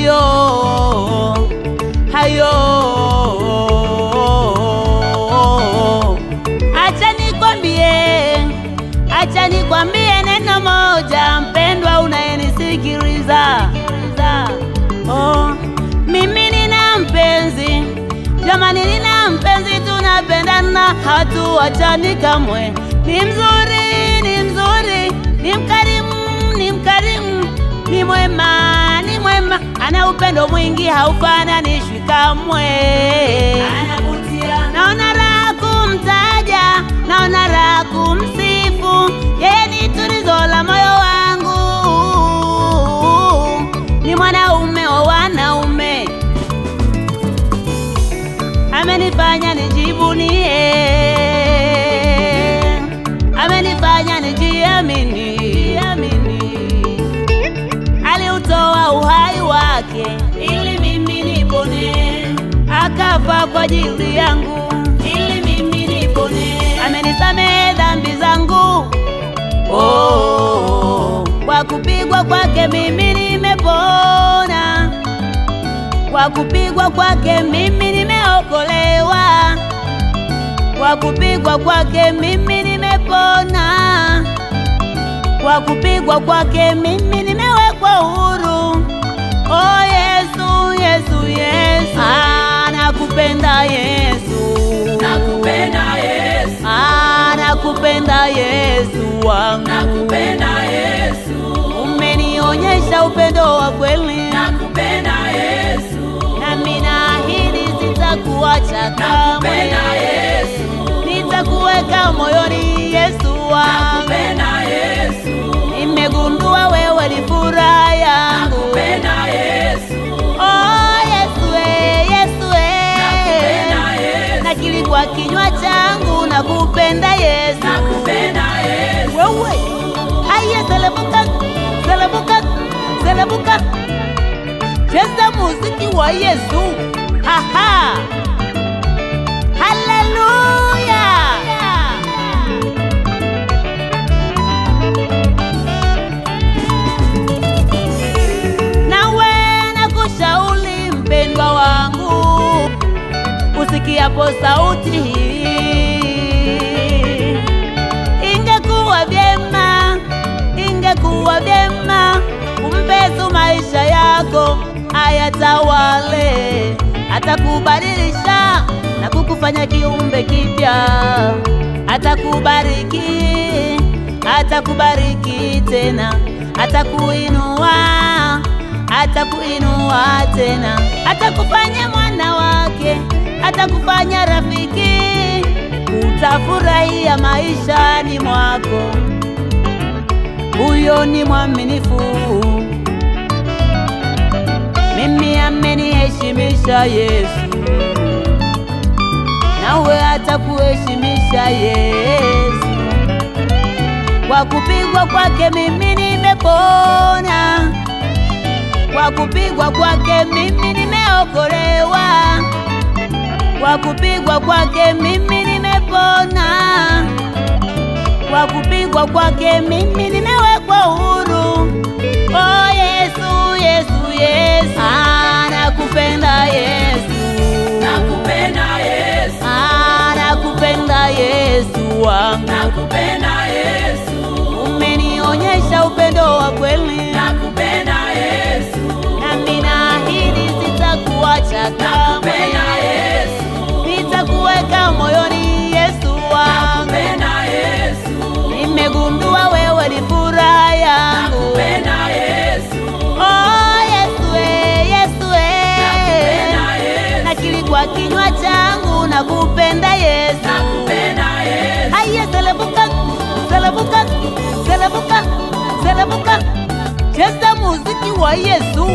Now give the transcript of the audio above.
hayo hayo. Acha nikwambie neno moja, mpendwa unayenisikiliza. Mimi nina mpenzi, jamani, nina mpenzi, tunapendana, hatuachani kamwe. Ni mzuri, ni mkarimu, ni mwema, ana upendo mwingi, haufananishwi kamwe. Naona raha kumtaja, naona raha kumsifu, yeye ni tulizo la moyo wangu, ni mwanaume wa wanaume, amenifanya nijivunie, amenifanya nijiamini. Aliutoa uhai wake ili mimi nipone, akafa kwa ajili yangu ili mimi nipone. Amenisamehe dhambi zangu, kwa kupigwa kwake mimi nimepona, kwa kupigwa kwake mimi nimeokolewa, kwa kupigwa kwake mimi nimepona, kwa kupigwa kwake mimi nimewekwa huru. Oh Yesu, Yesu, Yesu, nakupenda Yesu, nakupenda Yesu, nakupenda Yesu wangu, nakupenda Yesu, umenionyesha upendo wa kweli, nakupenda Yesu, nami naahidi sitakuacha kamwe. nakupenda Yesu, nitakuweka moyoni Yesu wangu, nakupenda Yesu, nimegundua wewe ni furaha yangu. nakupenda Yesu, Oh Yesu, Yesu, nakupenda Yesu, nakiri kwa kinywa changu nakupenda Yesu, nakupenda Yesu. wewe. Haya, selebuka, cheza muziki wa Yesu. Haha, haleluya. Nawe nakushauri mpendwa wangu, usikiapo sauti hii, ingekuwa vyema umpe Yesu maisha yako ayatawale, atakubadilisha na kukufanya kiumbe kipya, atakubariki tena, atakuinua tena, atakufanya mwana wake, atakufanya rafiki, utafurahia maishani mwako. Huyo ni mwaminifu, mimi ameniheshimisha Yesu, nawe atakuheshimisha Yesu. Kwa kupigwa kwake mimi nimepona, kwa kupigwa kwake mimi nimeokolewa, kwa kupigwa kwake mimi nimepona, kwa kupigwa kwake mimi nimewekwa huru. Oh Yesu, Yesu, Yesu, nakupenda Yesu, nakupenda Yesu, nakupenda Yesu wangu, nakupenda Yesu, umenionyesha upendo wa kweli, nakupenda Yesu, nami naahidi sitakuacha kamwe. nakupenda Yesu, nitakuweka moyoni Yesu wangu, nakupenda Yesu, nimegundua wewe ni furaha yangu. nakupenda Yesu, Oh Yesu, Yesu, nakupenda Yesu, nakiri kwa kinywa changu nakupenda Yesu, nakupenda Yesu. haya, selebuka, cheza muziki wa Yesu.